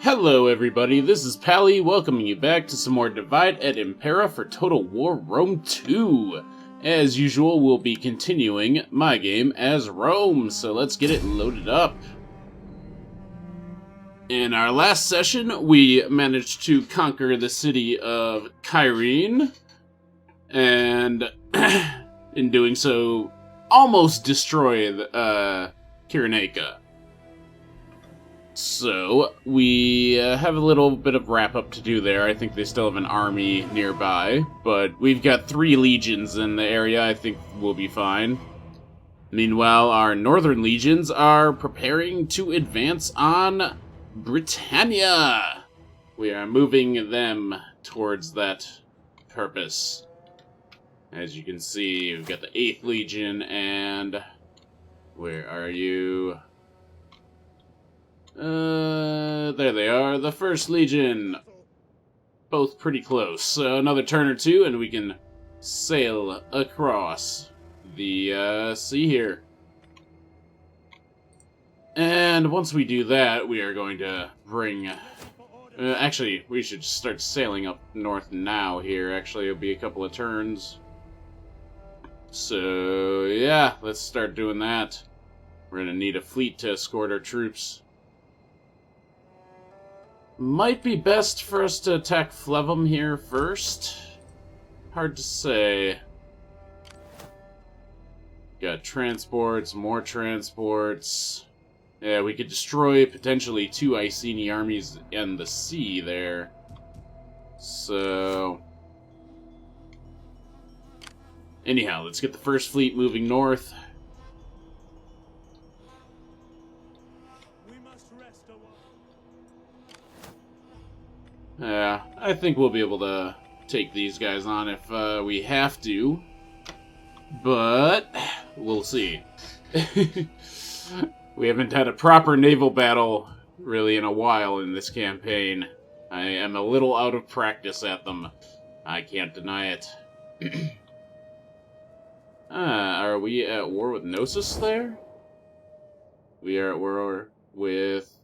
Hello everybody, this is Pally welcoming you back to some more Divide at Impera for Total War Rome 2. As usual, we'll be continuing my game as Rome, so let's get it loaded up. In our last session, we managed to conquer the city of Kyrenaike, and in doing so, almost destroy Kyrenaike. So, we have a little bit of wrap-up to do there. I think they still have an army nearby, but we've got 3 legions in the area. I think we'll be fine. Meanwhile, our northern legions are preparing to advance on Britannia. We are moving them towards that purpose. As you can see, we've got the 8th Legion, and... where are you? There they are, the 1st Legion. Both pretty close. So another turn or two, and we can sail across the sea here. And once we do that, we are going to bring... actually, we should start sailing up north now here. Actually, it'll be a couple of turns. So, yeah, let's start doing that. We're going to need a fleet to escort our troops. Might be best for us to attack Flevum here first. Hard to say. Got transports, more transports. Yeah, we could destroy potentially 2 Iceni armies in the sea there. So... anyhow, let's get the 1st fleet moving north. Yeah, I think we'll be able to take these guys on if we have to. But, we'll see. We haven't had a proper naval battle, really, in a while in this campaign. I am a little out of practice at them. I can't deny it. Are we at war with Gnosis there? We are at war with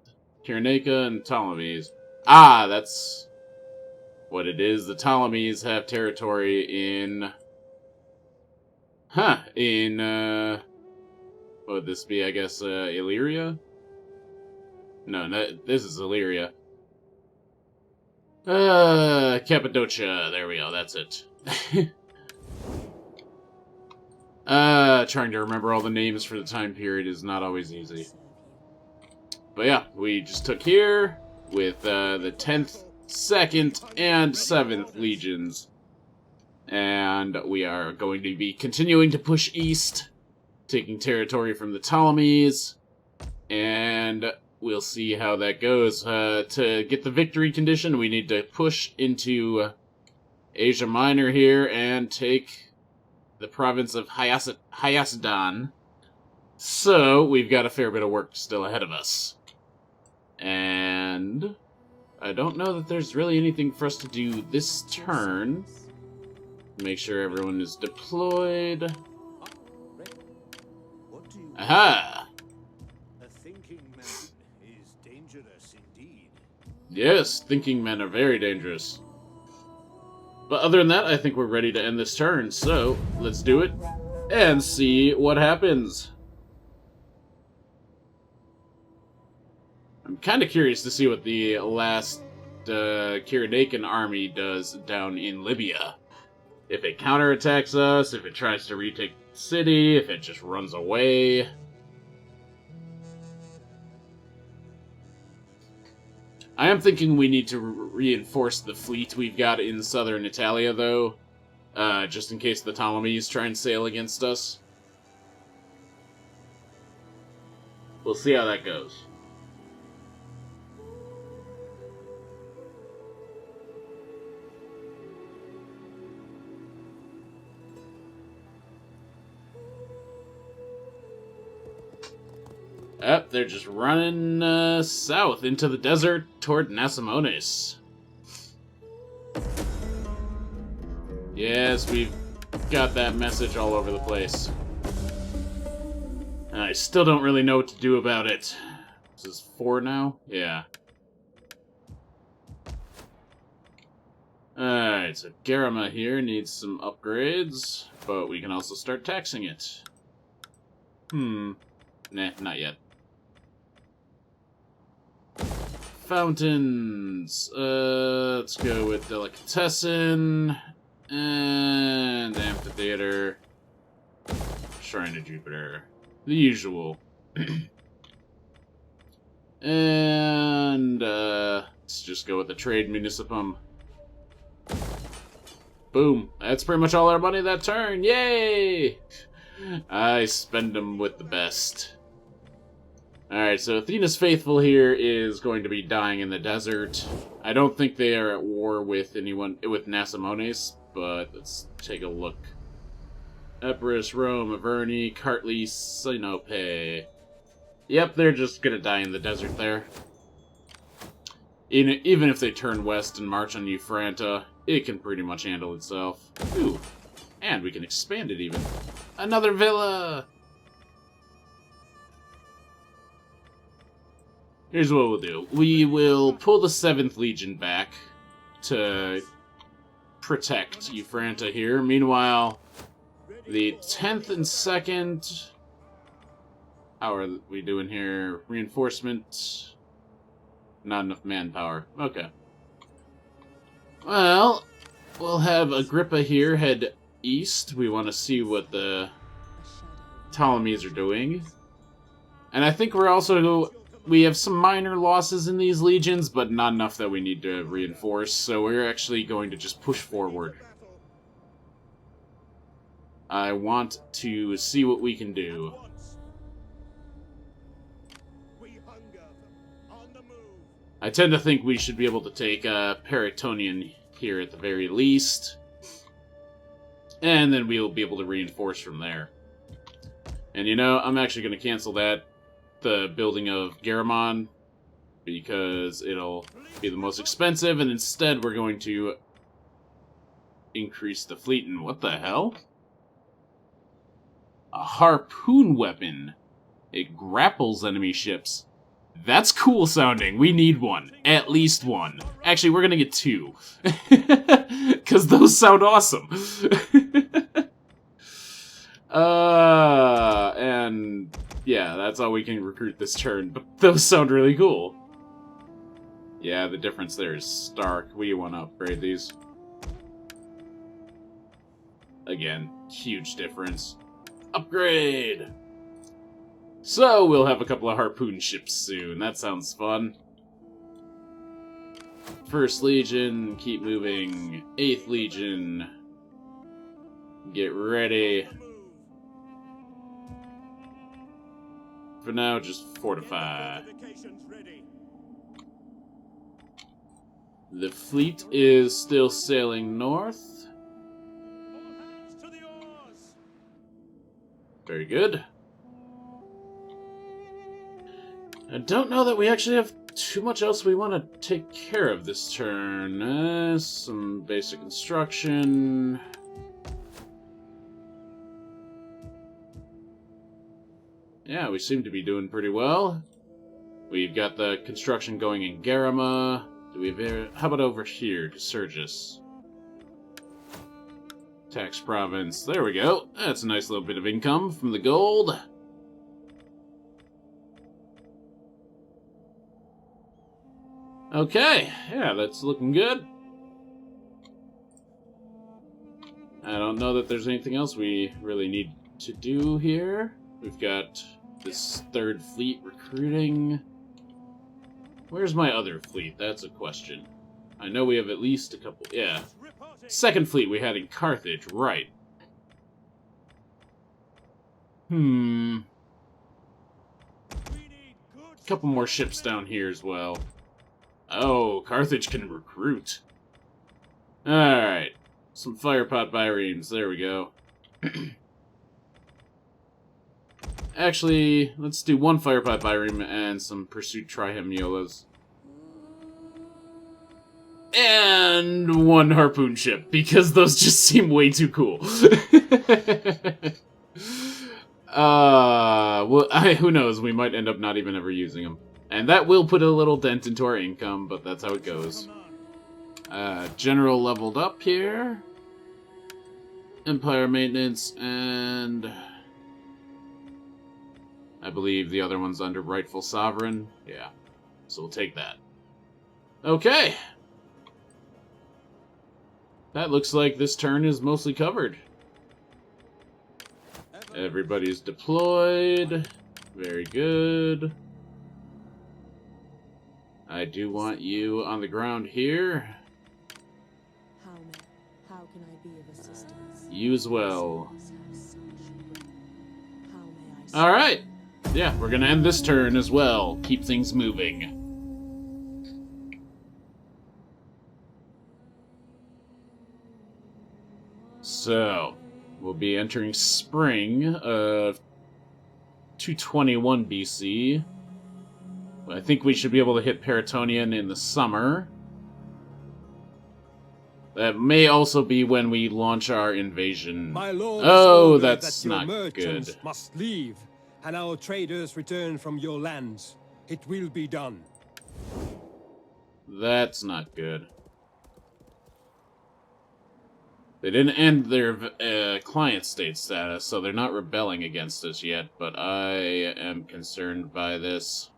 Kyrenaike and Ptolemies. Ah, that's what it is. The Ptolemies have territory in... what would this be, I guess, Illyria? No, this is Illyria. Cappadocia, there we go, that's it. Trying to remember all the names for the time period is not always easy. But yeah, we just took here with the 10th, 2nd, and 7th Legions. And we are going to be continuing to push east, taking territory from the Ptolemies, and we'll see how that goes. To get the victory condition, we need to push into Asia Minor here and take the province of Hyacedon. So, we've got a fair bit of work still ahead of us. And I don't know that there's really anything for us to do this turn. Make sure everyone is deployed. Aha! A thinking man is dangerous indeed. Yes, thinking men are very dangerous. But other than that, I think we're ready to end this turn, so let's do it and see what happens. I'm kind of curious to see what the last Kyrenaike army does down in Libya. If it counterattacks us, if it tries to retake the city, if it just runs away. I am thinking we need to reinforce the fleet we've got in southern Italia, though. Just in case the Ptolemies try and sail against us. We'll see how that goes. Yep, they're just running south into the desert toward Nasamones. Yes, we've got that message all over the place. I still don't really know what to do about it. This is 4 now? Yeah. Alright, so Garama here needs some upgrades, but we can also start taxing it. Nah, not yet. Fountains. Let's go with Delicatessen. And Amphitheater. Shrine of Jupiter. The usual. And, let's just go with the Trade Municipum. Boom. That's pretty much all our money that turn. Yay! I spend them with the best. Alright, so Athena's Faithful here is going to be dying in the desert. I don't think they are at war with anyone, with Nasamones, but let's take a look. Epirus, Rome, Averni, Kartli, Sinope. Yep, they're just gonna die in the desert there. Even if they turn west and march on Euphranta, it can pretty much handle itself. Ooh, and we can expand it even. Another villa! Here's what we'll do. We will pull the 7th Legion back to protect Euphranta here. Meanwhile, the 10th and 2nd... How are we doing here? Reinforcement? Not enough manpower. Okay. Well, we'll have Agrippa here head east. We want to see what the Ptolemies are doing. And I think we're also... We have some minor losses in these legions, but not enough that we need to reinforce, so we're actually going to just push forward. I want to see what we can do. I tend to think we should be able to take Paratonian here at the very least. And then we'll be able to reinforce from there. And you know, I'm actually going to cancel that. The building of Garamond, because it'll be the most expensive, and instead we're going to increase the fleet. And what the hell? A harpoon weapon. It grapples enemy ships. That's cool sounding. We need one. At least one. Actually, we're gonna get 2. Because those sound awesome. And... yeah, that's all we can recruit this turn, but those sound really cool. Yeah, the difference there is stark. We want to upgrade these. Again, huge difference. Upgrade! So, we'll have a couple of harpoon ships soon. That sounds fun. 1st Legion, keep moving. 8th Legion, get ready. For now, just fortify. The fleet is still sailing north. Very good. I don't know that we actually have too much else we want to take care of this turn. Some basic construction. Yeah, we seem to be doing pretty well. We've got the construction going in Garama. Do we have... how about over here to Sergius? Tax province. There we go. That's a nice little bit of income from the gold. Okay, yeah, that's looking good. I don't know that there's anything else we really need to do here. We've got this 3rd fleet recruiting. Where's my other fleet? That's a question. I know we have at least a couple... yeah. 2nd fleet we had in Carthage, right. Couple more ships down here as well. Oh, Carthage can recruit. Alright. Some firepot biremes. There we go. Actually, let's do 1 firepot bireme and some pursuit trihemiolas. And 1 harpoon ship, because those just seem way too cool. Well, who knows? We might end up not even ever using them. And that will put a little dent into our income, but that's how it goes. General leveled up here. Empire maintenance, and I believe the other one's under rightful sovereign. Yeah, so we'll take that. Okay. That looks like this turn is mostly covered. Everybody's deployed. Very good. I do want you on the ground here. How can I be of assistance? You as well. Alright. Yeah, we're gonna end this turn as well. Keep things moving. So, we'll be entering spring of 221 BC. I think we should be able to hit Peritonian in the summer. That may also be when we launch our invasion. My lord, oh, that's that your not merchants good. must leave, and our traders return from your lands. It will be done. That's not good. They didn't end their client state status, so they're not rebelling against us yet, but I am concerned by this.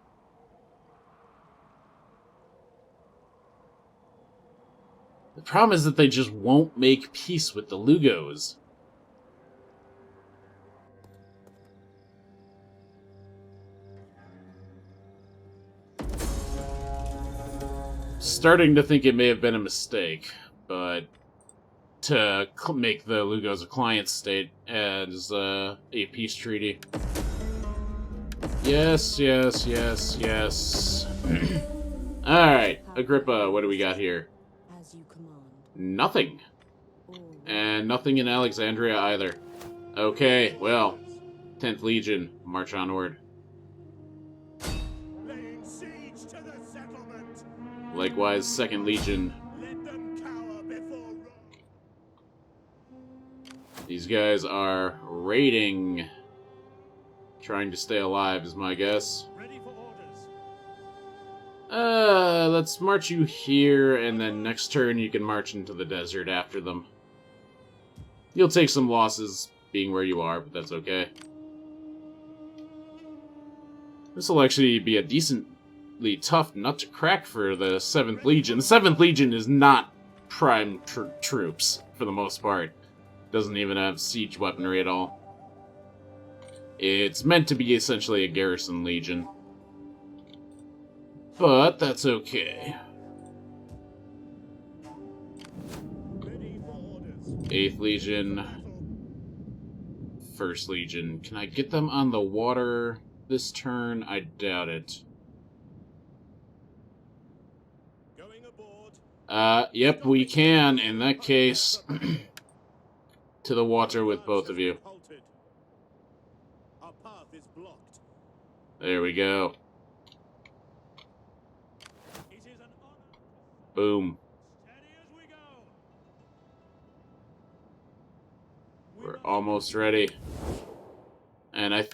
The problem is that they just won't make peace with the Lugos. Starting to think it may have been a mistake, but to make the Lugos a client state as a peace treaty. Yes, yes, yes, yes. Alright, Agrippa, what do we got here? As you command. Nothing. And nothing in Alexandria either. Okay, well, 10th Legion, march onward. Laying siege to the settlement. Likewise, 2nd Legion. Let them cower before Rome. These guys are raiding. Trying to stay alive is my guess. Ready for orders. Let's march you here, and then next turn you can march into the desert after them. You'll take some losses being where you are, but that's okay. This will actually be a decently tough nut to crack for the 7th Legion. The 7th Legion is not prime troops, for the most part. Doesn't even have siege weaponry at all. It's meant to be essentially a garrison legion. But that's okay. Ready for orders. 8th Legion. 1st Legion. Can I get them on the water this turn? I doubt it. Going aboard. Yep, we can. In that case, to the water with both of you. Halted. Our path is blocked. There we go. It is an honor. Boom. Steady as we go. We're almost ready. And I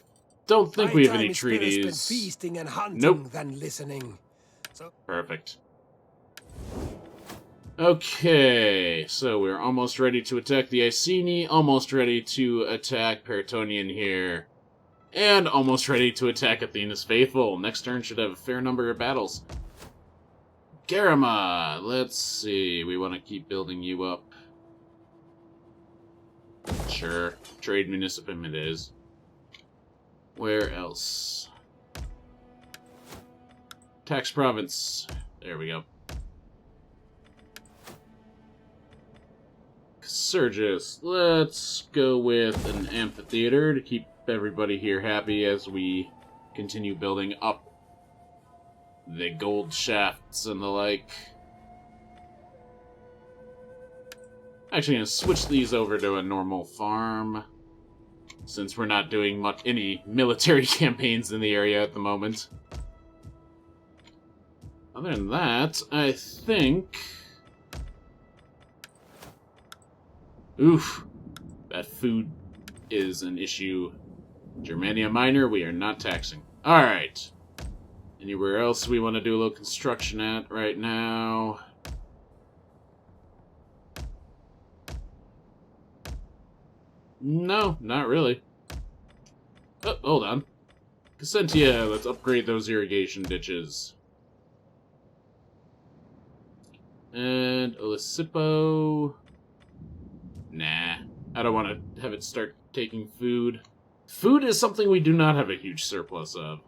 don't think we have any My time is better spent treaties. feasting and hunting Nope. than listening. So Perfect. Okay, so we're almost ready to attack the Iceni, almost ready to attack Peritonian here, and almost ready to attack Athena's Faithful. Next turn should have a fair number of battles. Garama, let's see, we want to keep building you up. Sure, trade municipum it is. Where else? Tax province, there we go. Sergius, let's go with an amphitheater to keep everybody here happy as we continue building up the gold shafts and the like. Actually, I'm going to switch these over to a normal farm, since we're not doing any military campaigns in the area at the moment. Other than that, I think... Oof, that food is an issue. Germania Minor, we are not taxing. Alright. Anywhere else we want to do a little construction at right now? No, not really. Oh, hold on. Cassentia, let's upgrade those irrigation ditches. And Olisipo... Nah, I don't want to have it start taking food. Food is something we do not have a huge surplus of.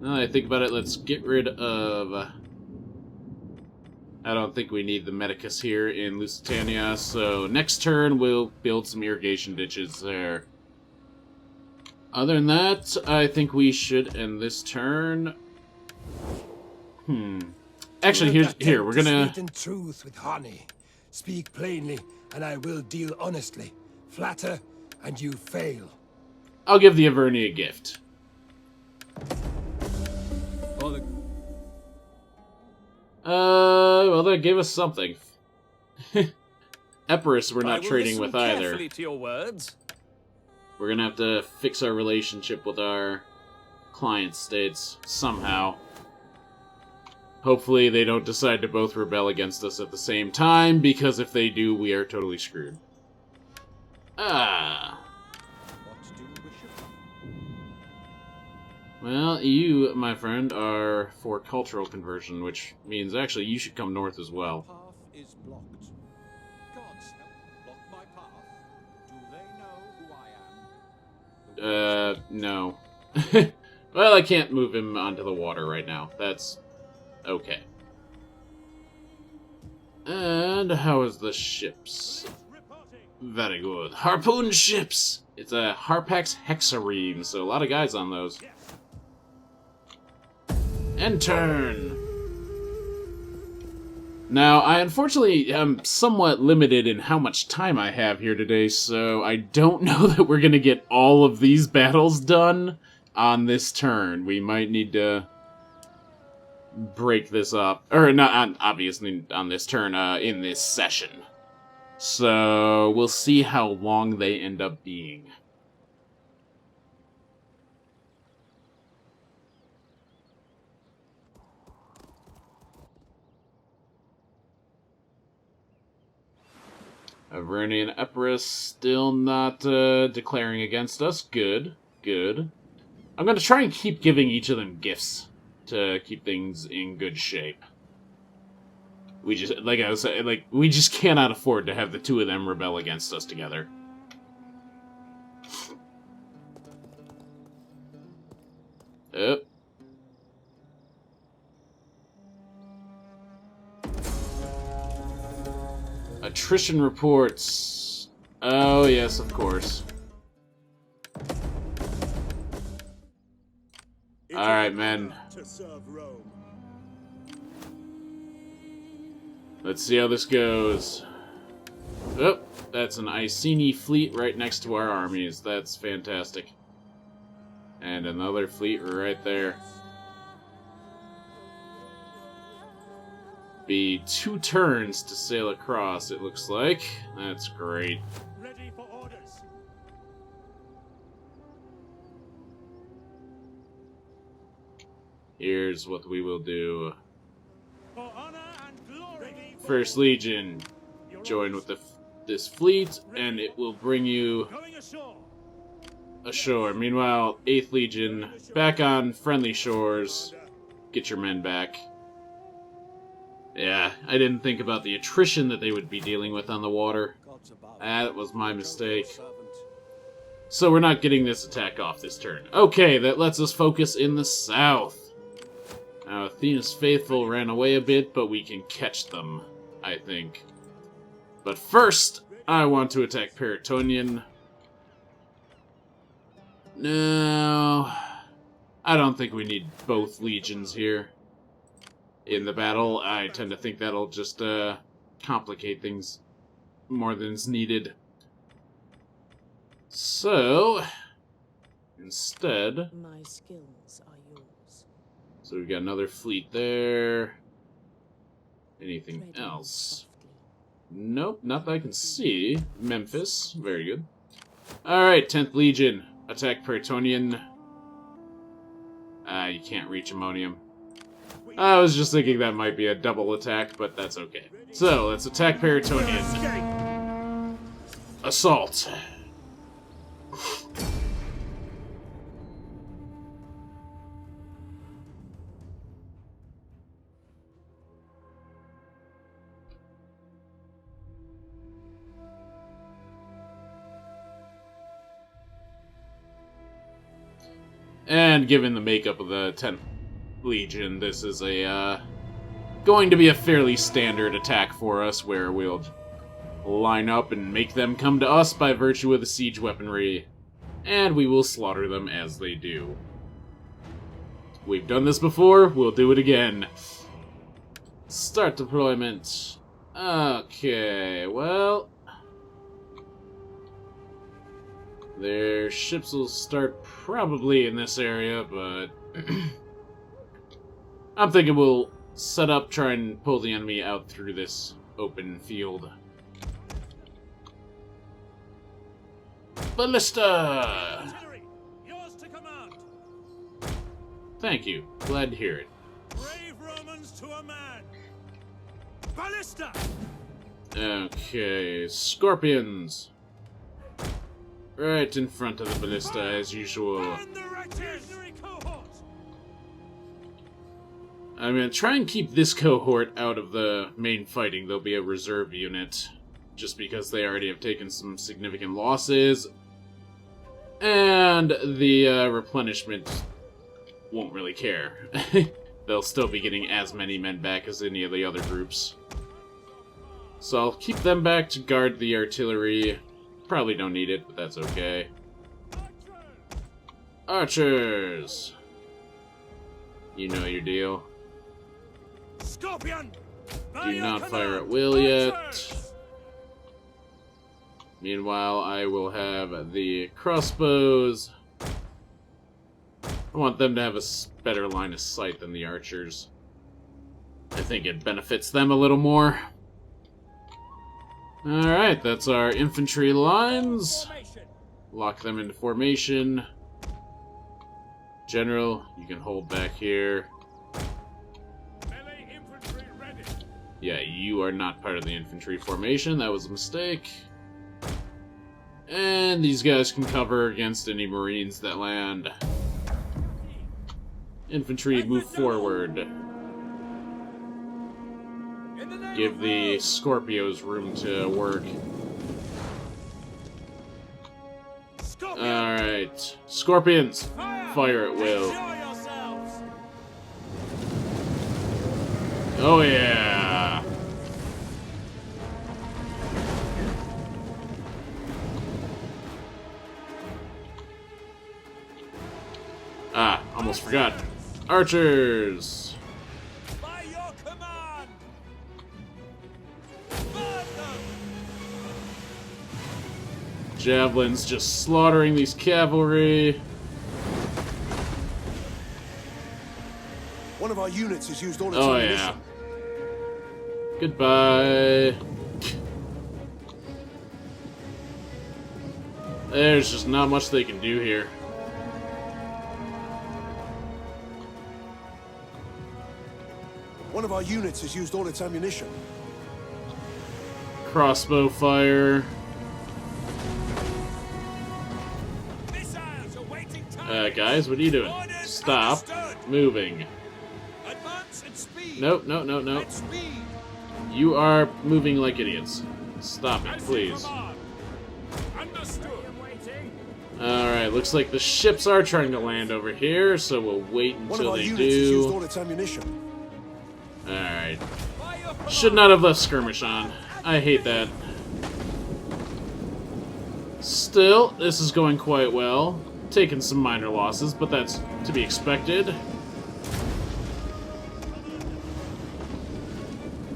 Now that I think about it, let's get rid of... I don't think we need the Medicus here in Lusitania, so next turn we'll build some irrigation ditches there. Other than that, I think we should end this turn. Actually, here we're gonna... Sweeten truth with honey. Speak plainly, and I will deal honestly. Flatter, and you fail. I'll give the Averni a gift. Well, that gave us something. Epirus we're not trading with either. To your words. We're gonna have to fix our relationship with our client states somehow. Hopefully they don't decide to both rebel against us at the same time, because if they do, we are totally screwed. Well, you, my friend, are for cultural conversion, which means actually you should come north as well. Path is blocked. Gods help block my path. Do they know who I am? No. Well, I can't move him onto the water right now. That's okay. And how is the ships? Very good. Harpoon ships! It's a Harpax Hexareme, so a lot of guys on those. And turn! Now, I unfortunately am somewhat limited in how much time I have here today, so I don't know that we're gonna get all of these battles done on this turn. We might need to break this up. Or, not obviously on this turn, in this session. So, we'll see how long they end up being. Averni and Epirus still not declaring against us. Good, good. I'm going to try and keep giving each of them gifts to keep things in good shape. We just, like I was saying, like, we just cannot afford to have the two of them rebel against us together. Yep. Attrition reports. Oh, yes, of course. Alright, men. Let's see how this goes. Oh, that's an Iceni fleet right next to our armies. That's fantastic. And another fleet right there. Be 2 turns to sail across, it looks like. That's great. Ready for orders. Here's what we will do. For honor and glory. First Legion, join with this fleet, and it will bring you Going ashore. ashore. Meanwhile, 8th Legion, back on friendly shores. Get your men back. Yeah, I didn't think about the attrition that they would be dealing with on the water. That was my mistake. So we're not getting this attack off this turn. Okay, that lets us focus in the south. Now, Athena's faithful ran away a bit, but we can catch them, I think. But first, I want to attack Peritonian. No, I don't think we need both legions here. In the battle, I tend to think that'll just complicate things more than is needed. So, instead... My skills are yours. So we've got another fleet there. Anything Treading else? softly. Nope, not that I can see. Memphis, very good. Alright, 10th Legion. Attack Peritonian. You can't reach Ammonium. I was just thinking that might be a double attack, but that's okay. So, let's attack Paratonian. Assault. And given the makeup of the 10th Legion, this is going to be a fairly standard attack for us, where we'll line up and make them come to us by virtue of the siege weaponry, and we will slaughter them as they do. We've done this before, we'll do it again. Start deployment. Okay, well... their ships will start probably in this area, but... I'm thinking we'll set up, try and pull the enemy out through this open field. Ballista! Artillery, yours to command. Thank you. Glad to hear it. Brave Romans to a man. Ballista! Okay, Scorpions. Right in front of the ballista, as usual. And the artillery cohort. I'm gonna try and keep this cohort out of the main fighting. They'll be a reserve unit, just because they already have taken some significant losses. And the replenishment won't really care. They'll still be getting as many men back as any of the other groups. So I'll keep them back to guard the artillery. Probably don't need it, but that's okay. Archers! You know your deal. Scorpion! Do not fire at will yet. Meanwhile, I will have the crossbows. I want them to have a better line of sight than the archers. I think it benefits them a little more. Alright, that's our infantry lines. Lock them into formation. General, you can hold back here. Melee infantry ready. Yeah, you are not part of the infantry formation. That was a mistake. And these guys can cover against any marines that land. Infantry, move forward. Give the Scorpios room to work. Alright. Scorpions, fire at will. Oh yeah! Ah, almost forgot. Archers! By your command! Javelins just slaughtering these cavalry. One of our units has used all its Oh ammunition. yeah. Goodbye. There's just not much they can do here. One of our units has used all its ammunition. Crossbow fire. Missiles awaiting time. Guys, what are you doing? Orders Stop understood. moving. Advance at speed. Nope, no, no, no. At speed. You are moving like idiots. Stop it, As you please. command. Understood. Alright, looks like the ships are trying to land over here, so we'll wait One of until our they units has used do. all its ammunition. Alright. By your command. Should not have left skirmish on. I hate that. Still, this is going quite well. Taking some minor losses, but that's to be expected.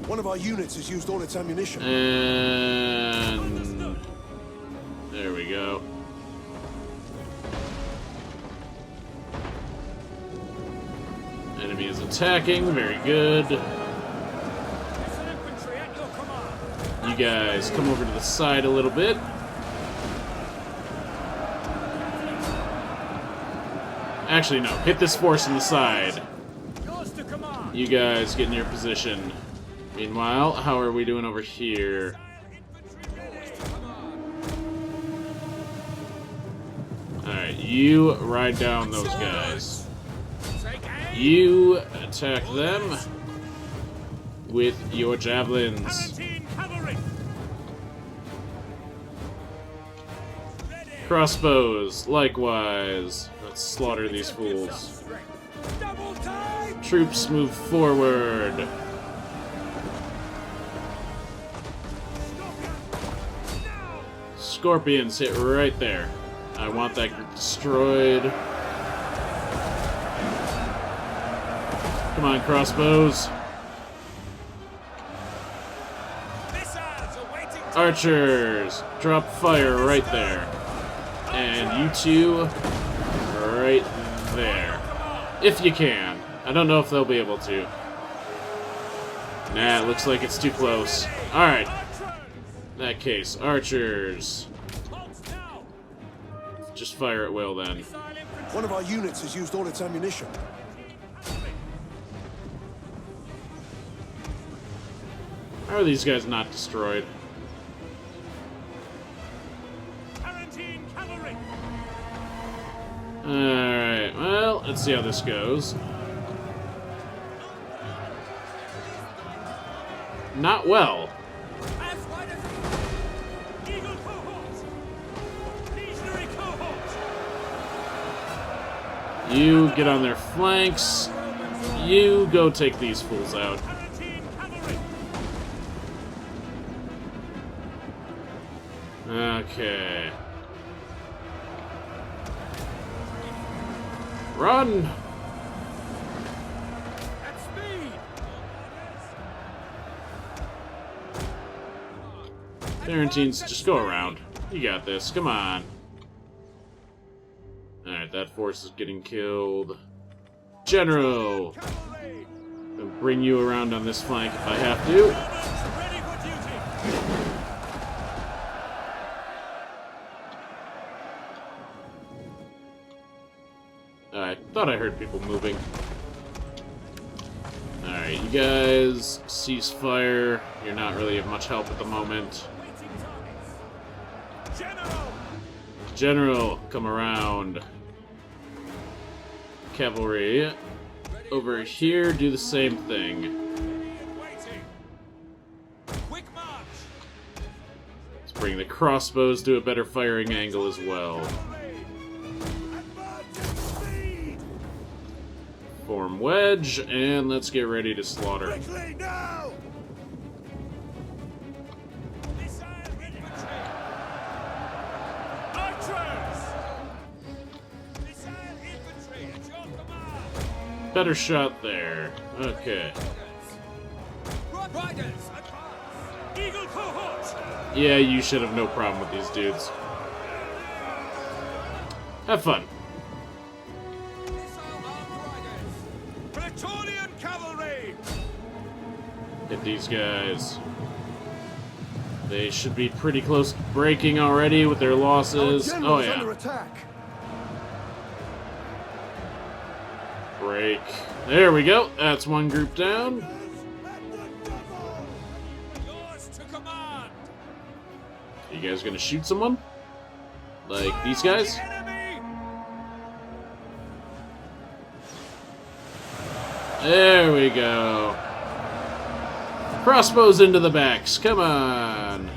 One of our units has used all its ammunition. And there we go. Enemy is attacking, very good. Infantry at your command. You guys come over to the side a little bit. Actually, no, hit this force on the side. Yours to command. You guys get in your position. Meanwhile, how are we doing over here? Alright, you ride down those guys. You attack them with your javelins. Crossbows, likewise. Let's slaughter these fools. Troops move forward. Scorpions hit right there. I want that group destroyed. Come on, crossbows. Archers, drop fire right there. And you two, right there. If you can. I don't know if they'll be able to. Nah, it looks like it's too close. Alright. In that case, archers. Just fire at will then. One of our units has used all its ammunition. How are these guys not destroyed? Alright, well, let's see how this goes. Not well. You get on their flanks. You go take these fools out. Okay. Run! Tarantines, just go around. You got this. Come on. Alright, that force is getting killed. General! I'll bring you around on this flank if I have to. I thought I heard people moving. Alright, you guys cease fire. You're not really of much help at the moment. General, come around. Cavalry, over here, do the same thing. Let's bring the crossbows to a better firing angle as well. Form wedge, and let's get ready to slaughter. Better shot there. Okay. Yeah, you should have no problem with these dudes. Have fun. Hit these guys. They should be pretty close to breaking already with their losses. Oh yeah. Break. There we go. That's one group down. You guys gonna shoot someone? Like these guys? There we go. Crossbows into the backs. Come on.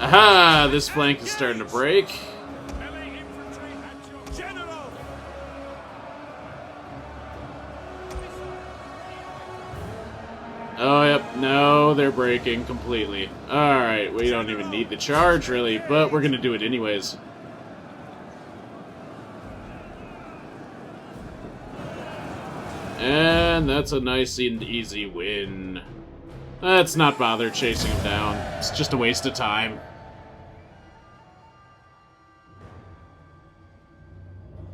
Aha! This flank is starting to break. Oh, yep. No, they're breaking completely. Alright, we don't even need the charge, really, but we're gonna do it anyways. And that's a nice and easy win. Let's not bother chasing him down. It's just a waste of time.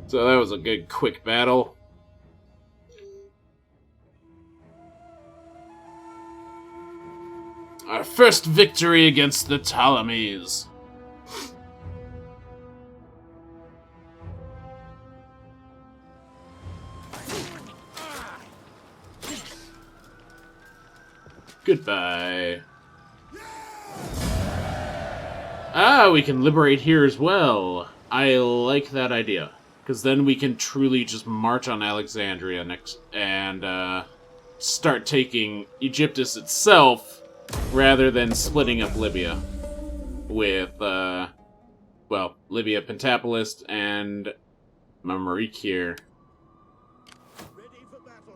So that was a good, quick battle. Our first victory against the Ptolemies. Goodbye. Ah, we can liberate here as well. I like that idea. Because then we can truly just march on Alexandria next and start taking Egyptus itself rather than splitting up Libya with, well, Libya Pentapolis and Mamaric here.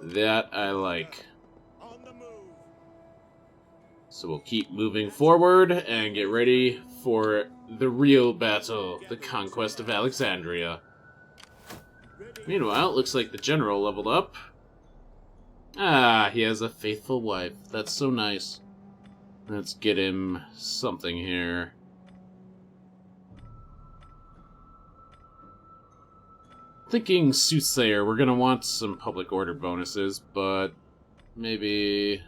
That I like. So we'll keep moving forward and get ready for the real battle, the conquest of Alexandria. Meanwhile, it looks like the general leveled up. Ah, he has a faithful wife. That's so nice. Let's get him something here. Thinking Soothsayer, we're gonna want some public order bonuses, but maybe...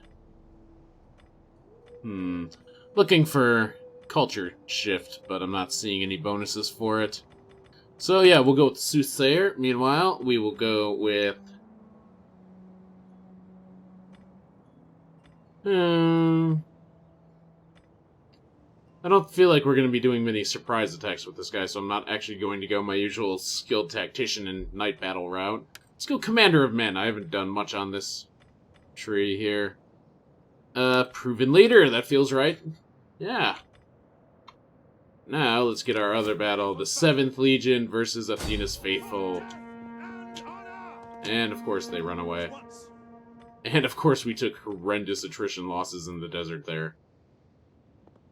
Looking for culture shift, but I'm not seeing any bonuses for it. So yeah, we'll go with Soothsayer. Meanwhile, we will go with... I don't feel like we're going to be doing many surprise attacks with this guy, so I'm not actually going to go my usual skilled tactician and night battle route. Let's go Commander of Men. I haven't done much on this tree here. Proven leader. That feels right. Yeah. Now, let's get our other battle. The 7th Legion versus Athena's Faithful. And, of course, they run away. And, of course, we took horrendous attrition losses in the desert there.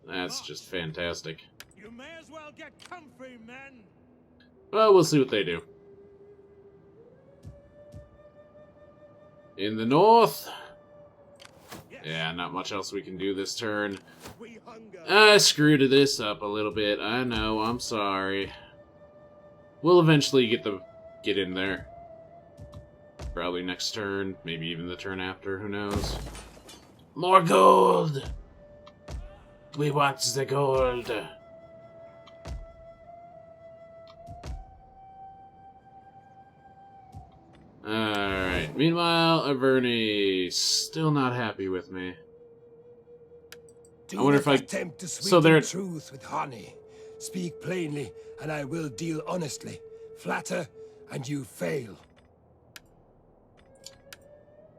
That's just fantastic. You may as well get comfy, men. Well, we'll see what they do. In the north... Yeah, not much else we can do this turn. I screwed this up a little bit. I know, I'm sorry. We'll eventually get in there. Probably next turn, maybe even the turn after, who knows. More gold! We want the gold. Alright, meanwhile, Averni still not happy with me. I wonder if I... attempt to sweeten truth with honey. Speak plainly, and I will deal honestly. Flatter, and you fail.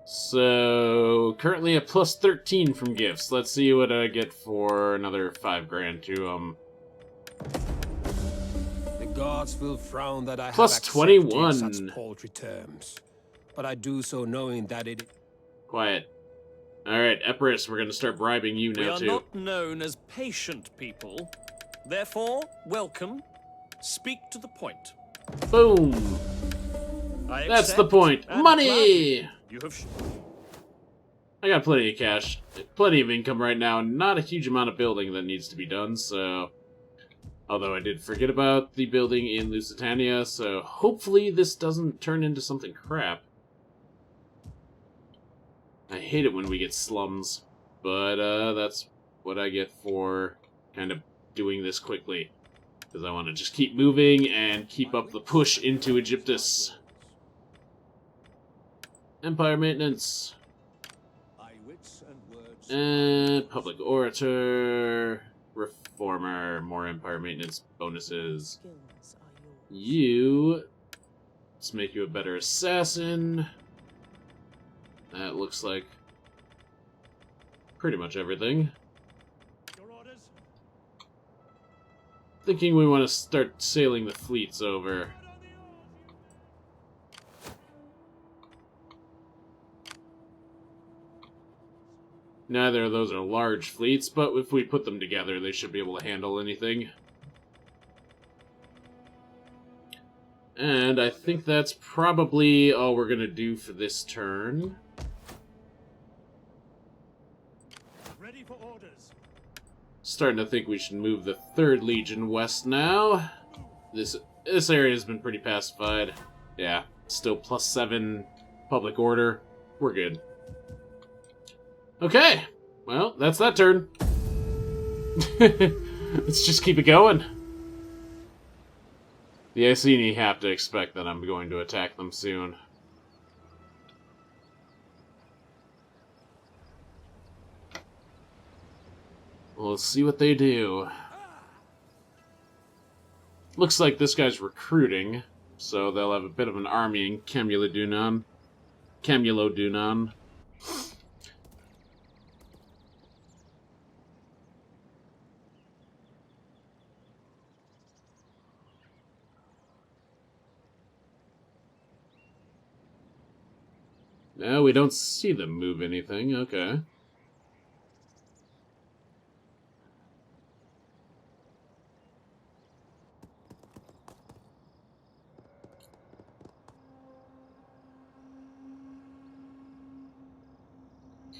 So, currently a plus 13 from gifts. Let's see what I get for another 5 grand to, The gods will frown that I plus have 21. such paltry terms. But I do so knowing that it... Quiet. Alright, Epirus, we're gonna start bribing you now, too. We are not known as patient people. Therefore, welcome. Speak to the point. Boom! That's the point. Money! You have... I got plenty of cash. Plenty of income right now. Not a huge amount of building that needs to be done, so... Although I did forget about the building in Lusitania, so hopefully this doesn't turn into something crap. I hate it when we get slums, but that's what I get for kind of doing this quickly. Because I want to just keep moving and keep up the push into Egyptus. Empire maintenance. And public orator. Reformer. More empire maintenance bonuses. You. Let's make you a better assassin. That looks like pretty much everything. Thinking we want to start sailing the fleets over. Neither of those are large fleets, but if we put them together, they should be able to handle anything. And I think that's probably all we're going to do for this turn. Ready for orders. Starting to think we should move the 3rd Legion west now. This area has been pretty pacified. Yeah, still plus 7 public order. We're good. Okay, well, that's that turn. Let's just keep it going. The Iceni have to expect that I'm going to attack them soon. We'll see what they do. Looks like this guy's recruiting, so they'll have a bit of an army in Camulodunan. No, we don't see them move anything. Okay.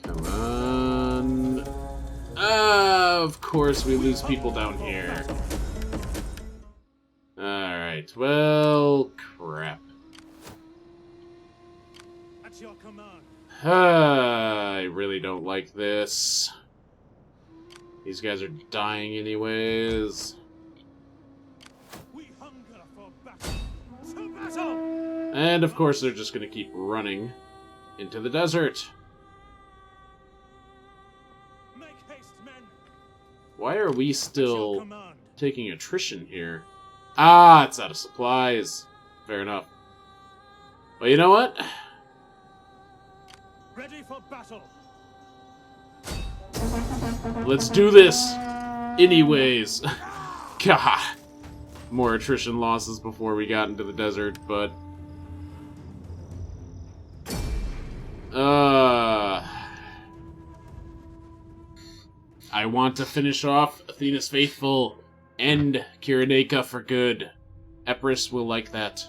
Come on. Of course we lose people down here. Alright, well, crap. At your command. I really don't like this. These guys are dying anyways. We hunger for battle. To battle! And of course they're just gonna keep running into the desert. Make haste, men. Why are we At your still command. taking attrition here? Ah, it's out of supplies. Fair enough. But you know what? Ready for battle. Let's do this! Anyways. God. More attrition losses before we got into the desert, but... I want to finish off Athena's Faithful. End Kyrenaike for good. Epirus will like that.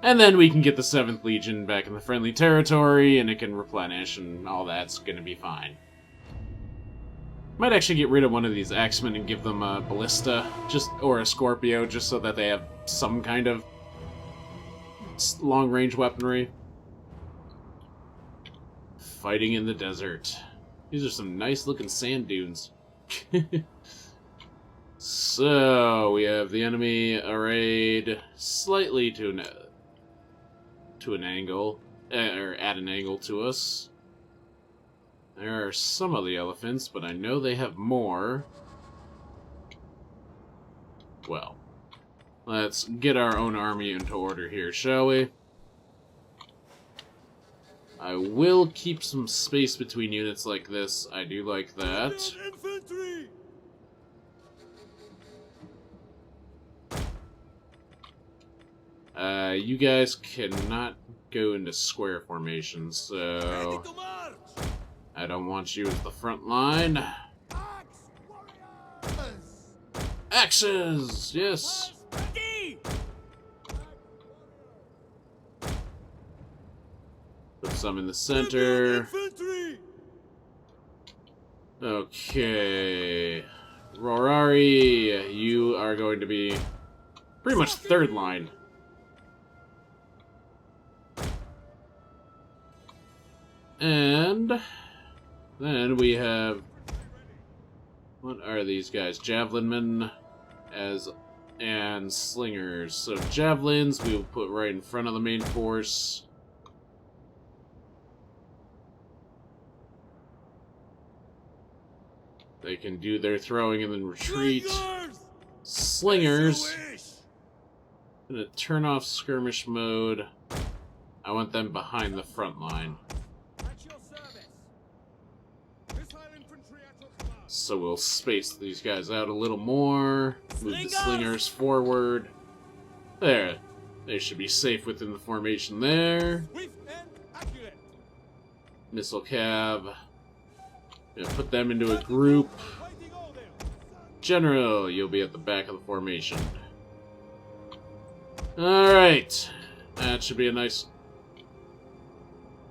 And then we can get the 7th Legion back in the friendly territory, and it can replenish, and all that's gonna be fine. Might actually get rid of one of these Axemen and give them a Ballista, or a Scorpio, just so that they have some kind of long-range weaponry. Fighting in the desert. These are some nice-looking sand dunes. So, we have the enemy arrayed slightly to an angle, or at an angle to us. There are some of the elephants, but I know they have more. Well, let's get our own army into order here, shall we? I will keep some space between units like this. I do like that. Infantry! You guys cannot go into square formations, so Ready to march! I don't want you at the front line. Axe warriors! Axes! Yes! Ready! Put some in the center. Infantry! Okay. Rorari, you are going to be pretty much third line. And then we have, what are these guys? Javelinmen and slingers. So javelins we will put right in front of the main force. They can do their throwing and then retreat. Slingers, gonna turn off skirmish mode. I want them behind the front line. At your service. Missile infantry at your command. So we'll space these guys out a little more. Move the slingers forward. There. They should be safe within the formation there. Swift and accurate. Missile cav. Gonna put them into a group. Fighting order. General, you'll be at the back of the formation. Alright. That should be a nice...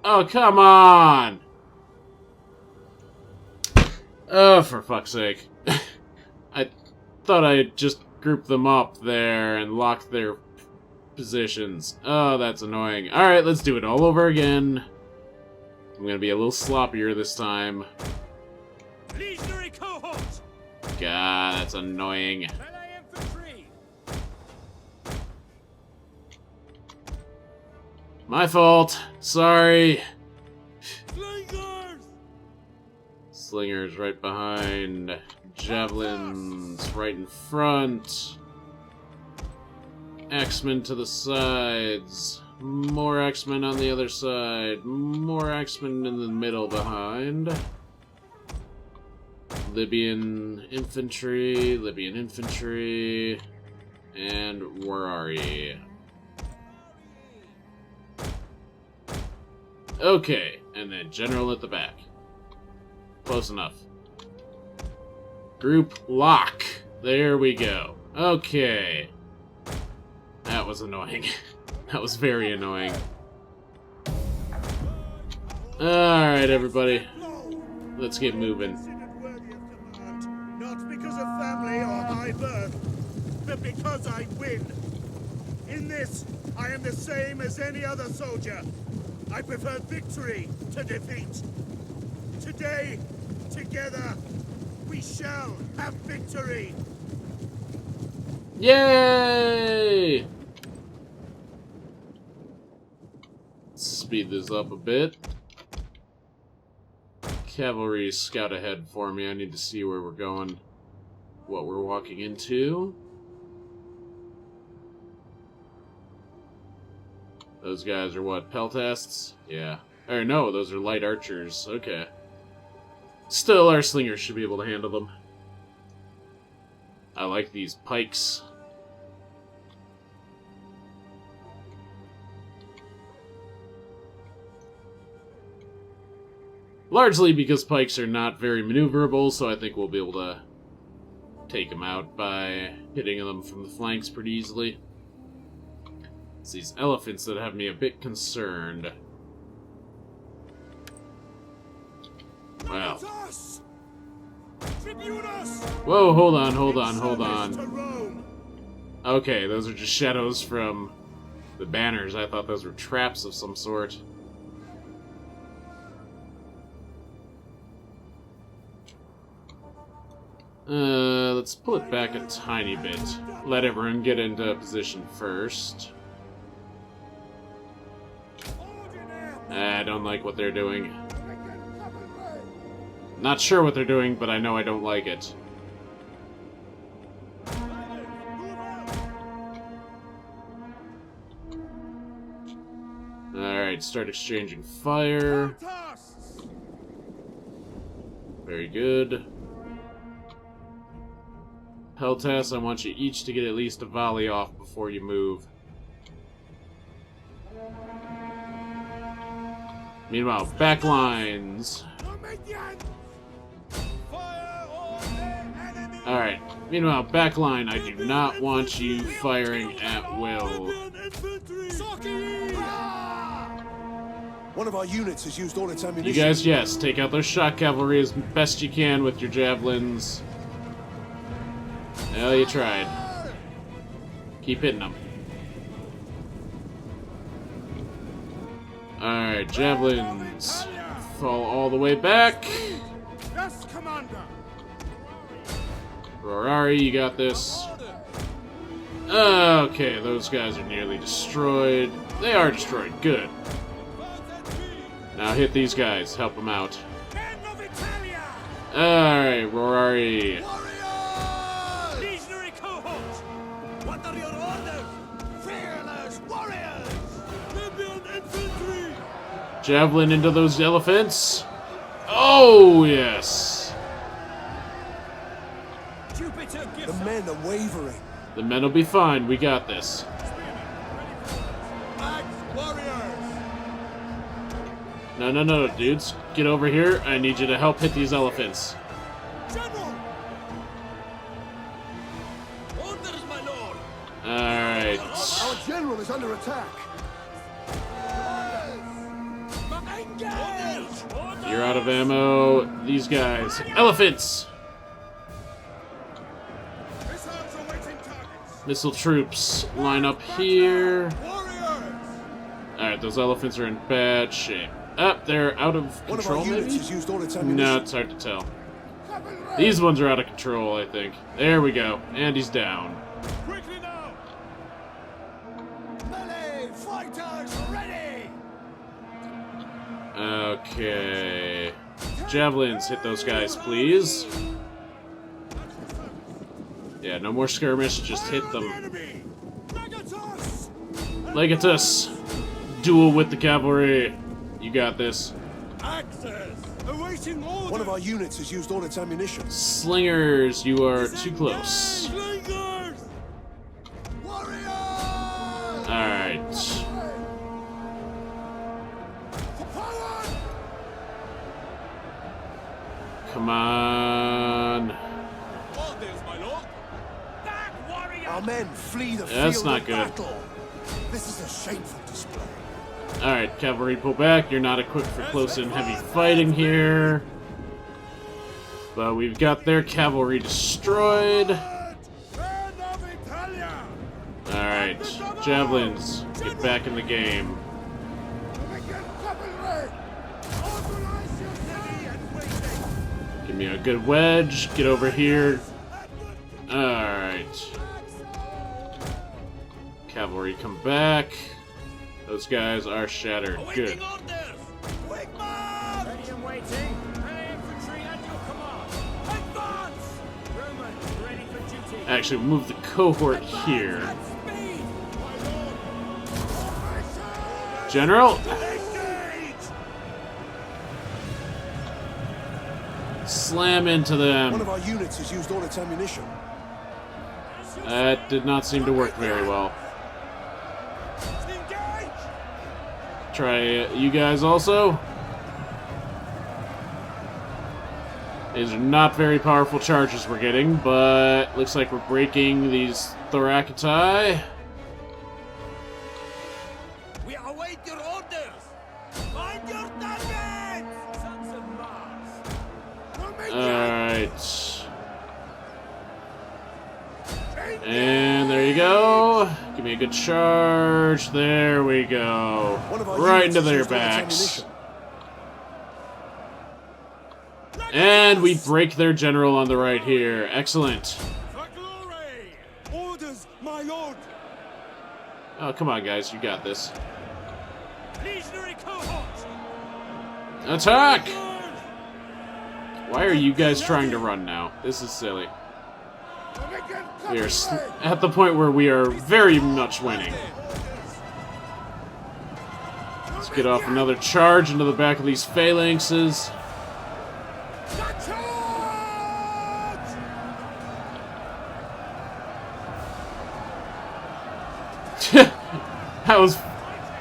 Oh, come on! Oh, for fuck's sake. I thought I had just grouped them up there and locked their positions. Oh, that's annoying. Alright, let's do it all over again. I'm gonna be a little sloppier this time. Legionary cohort. God, that's annoying. Melee infantry. My fault. Sorry. Slingers. Slingers right behind. Javelins right in front. Axemen to the sides. More Axemen on the other side. More Axemen in the middle behind. Libyan infantry. And Warari. Okay, and then general at the back. Close enough. Group lock. There we go. Okay. That was annoying. That was very annoying. Alright, everybody. Let's get moving. Not because of family or high birth, but because I win. In this, I am the same as any other soldier. I prefer victory to defeat. Today, together, we shall have victory. Yay! Speed this up a bit. Cavalry scout ahead for me. I need to see where we're going, what we're walking into. Those guys are what, peltasts? Yeah. Or no, those are light archers. Okay. Still, our slingers should be able to handle them. I like these pikes. Largely because pikes are not very maneuverable, so I think we'll be able to take them out by hitting them from the flanks pretty easily. It's these elephants that have me a bit concerned. Wow. Whoa, hold on. Okay, those are just shadows from the banners. I thought those were traps of some sort. Let's pull it back a tiny bit. Let everyone get into position first. I don't like what they're doing. Not sure what they're doing, but I know I don't like it. Alright, start exchanging fire. Very good. Peltas, I want you each to get at least a volley off before you move. Meanwhile, backlines. Alright, meanwhile, backline, I do not want you firing at will. One of our units has used all its ammunition. You guys, yes, take out those shock cavalry as best you can with your javelins. Well, you tried. Keep hitting them. Alright, javelins. Fall all the way back. Yes, Commander. Rorari, you got this. Okay, those guys are nearly destroyed. They are destroyed. Good. Now hit these guys. Help them out. Alright, Rorari. Legionary cohort. What are your orders? Fearless warriors. Libyan infantry. Javelin into those elephants. Oh, yes. The men are wavering. The men will be fine. We got this. No, dudes. Get over here. I need you to help hit these elephants. General. Orders, my lord. Alright. Our general is under attack. You're out of ammo. These guys. Elephants! Missile troops. Line up here. Alright, those elephants are in bad shape. They're out of control, maybe? No, it's hard to tell. These ones are out of control, I think. There we go. And he's down. Quickly now. Melee fighters ready. Okay. Javelins, hit those guys, please. Yeah, no more skirmish, just hit them. Legatus! Duel with the cavalry. You got this. One of our units has used all its ammunition. Slingers, you are too close. Alright. Come on. Our men flee the That's field not of good. battle. This is a shameful display. Alright, cavalry, pull back. You're not equipped for close and heavy fighting here. But we've got their cavalry destroyed. Alright, javelins, get back in the game. Give me a good wedge, get over here. Alright. Cavalry, come back. Those guys are shattered. Good. Actually, we'll move the cohort here. General! Slam into One them. of our units has used all its ammunition. That did not seem to work very well. Try you guys also. These are not very powerful charges we're getting, but looks like we're breaking these Thoracitai. We await your orders! Find your targets! Sons of Mars! Alright. And there you go. Give me a good charge. There we go. One of our Right units into has their used all its backs. ammunition. And we break their general on the right here. Excellent. For glory! Orders, my lord! Oh, come on, guys. You got this. Legionary cohort! Attack! Why are you guys trying to run now? This is silly. We are at the point where we are very much winning. Let's get off another charge into the back of these phalanxes.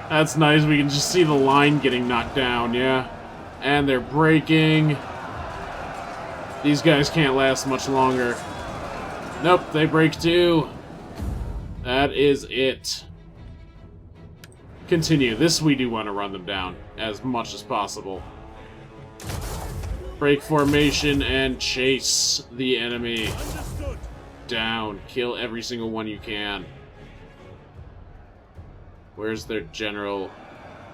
That's nice. We can just see the line getting knocked down, yeah. And they're breaking. These guys can't last much longer. Nope, they break too. That is it. Continue. This we do want to run them down as much as possible. Break formation and chase the enemy down. Kill every single one you can. Where's their general?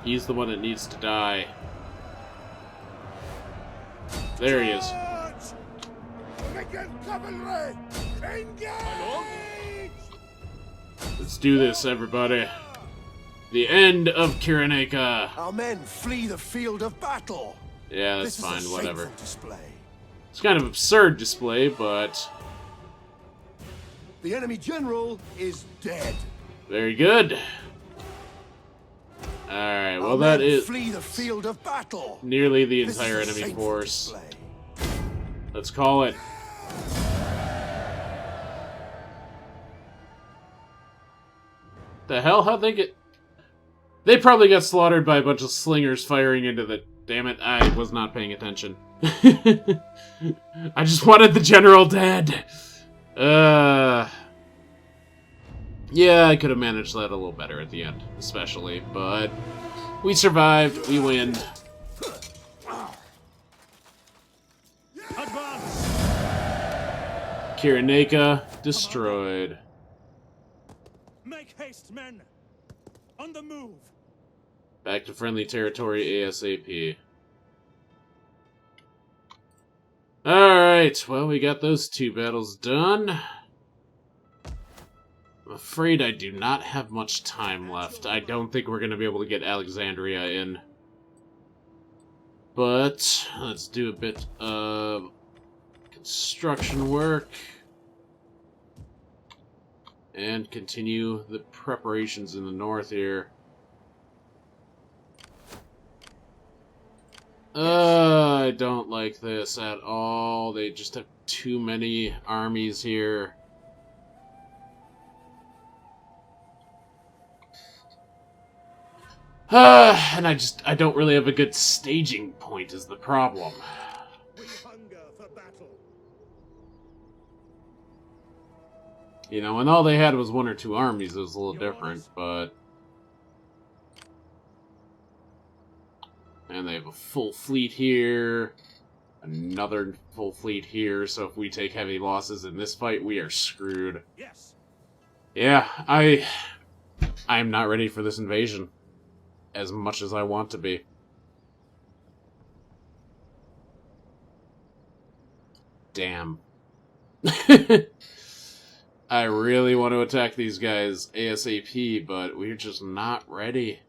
He's the one that needs to die. There he is. Let's do this, everybody. The end of Kyrenaike. Our men flee the field of battle. Yeah, that's This fine, is a whatever. shameful display. It's kind of absurd display, but The enemy general is dead. very good. Alright, well Our that men is flee the field of battle. nearly the This entire is a enemy shameful force. display. Let's call it. The hell? How'd they get... They probably got slaughtered by a bunch of slingers firing into the... Damn it, I was not paying attention. I just wanted the general dead. Yeah, I could have managed that a little better at the end, especially, but we survived, we win. Kyrenaike destroyed. Make haste, men! On the move! Back to friendly territory ASAP. Alright, well, we got those two battles done. I'm afraid I do not have much time left. I don't think we're going to be able to get Alexandria in. But let's do a bit of construction work and continue the preparations in the north here. I don't like this at all. They just have too many armies here. And I don't really have a good staging point is the problem. We hunger for battle. You know, when all they had was 1 or 2 armies, it was a little different, but... And they have a full fleet here, another full fleet here, so if we take heavy losses in this fight, we are screwed. Yes. Yeah, I am not ready for this invasion, as much as I want to be. Damn. I really want to attack these guys ASAP, but we're just not ready.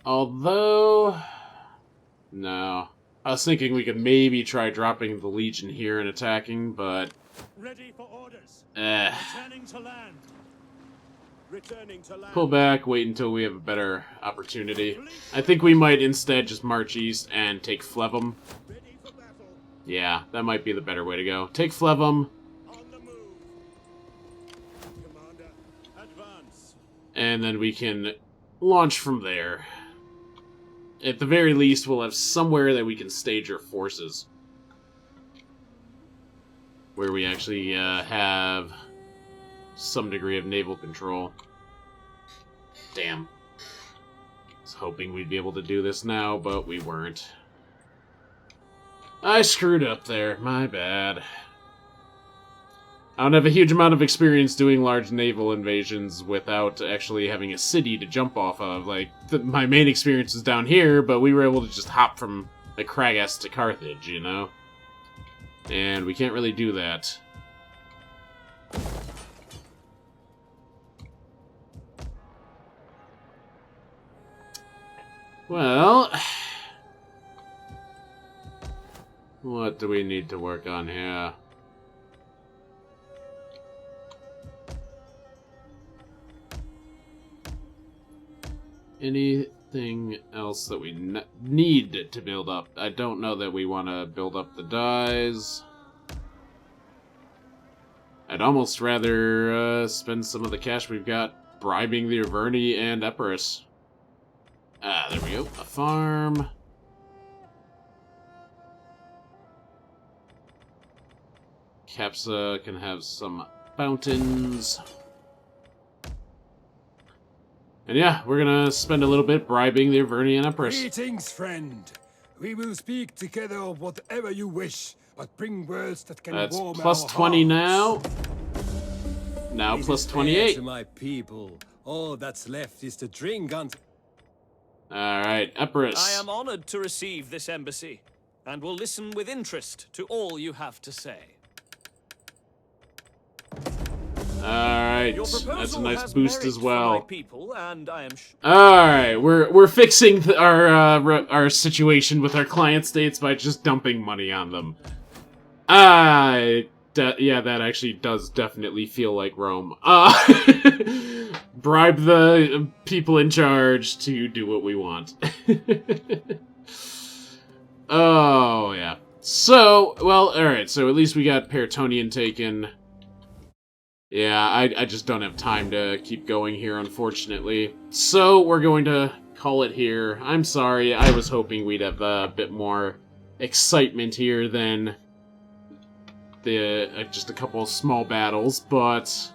Although... No. I was thinking we could maybe try dropping the Legion here and attacking, but... Ready for orders. Eh. Returning to land. Returning to land. Pull back, wait until we have a better opportunity. I think we might instead just march east and take Flevum. Ready for battle. Yeah, that might be the better way to go. Take Flevum, On the move. Commander, advance. and then we can launch from there. At the very least, we'll have somewhere that we can stage our forces. Where we actually have some degree of naval control. Damn. I was hoping we'd be able to do this now, but we weren't. I screwed up there. My bad. I don't have a huge amount of experience doing large naval invasions without actually having a city to jump off of. Like, my main experience is down here, but we were able to just hop from the Kragas to Carthage, you know? And we can't really do that. Well... What do we need to work on here? Anything else that we need to build up? I don't know that we want to build up the dies. I'd almost rather spend some of the cash we've got bribing the Averni and Epirus. Ah, there we go. A farm. Capsa can have some fountains. And yeah, we're gonna spend a little bit bribing the Averni and Empress. Greetings, friend. We will speak together of whatever you wish, but bring words that can That's warm plus our 20 hearts. now. Now This plus is fair 28. to my people. All that's left is to drink until... Alright, Empress. I am honored to receive this embassy, and will listen with interest to all you have to say. Alright, Your that's a proposal nice has boost merit as for my well. people, and I am Alright, we're fixing our situation with our client states by just dumping money on them. Yeah, that actually does definitely feel like Rome. Bribe the people in charge to do what we want. Oh, yeah. So, well, alright, so at least we got Peritonian taken. Yeah, I just don't have time to keep going here, unfortunately. So, we're going to call it here. I'm sorry, I was hoping we'd have a bit more excitement here than the just a couple of small battles, but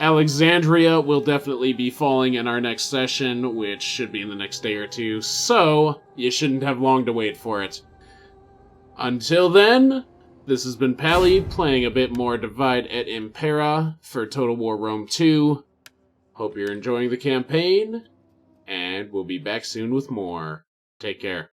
Alexandria will definitely be falling in our next session, which should be in the next day or two, so you shouldn't have long to wait for it. Until then, this has been Pally, playing a bit more Divide et Impera for Total War Rome 2. Hope you're enjoying the campaign, and we'll be back soon with more. Take care.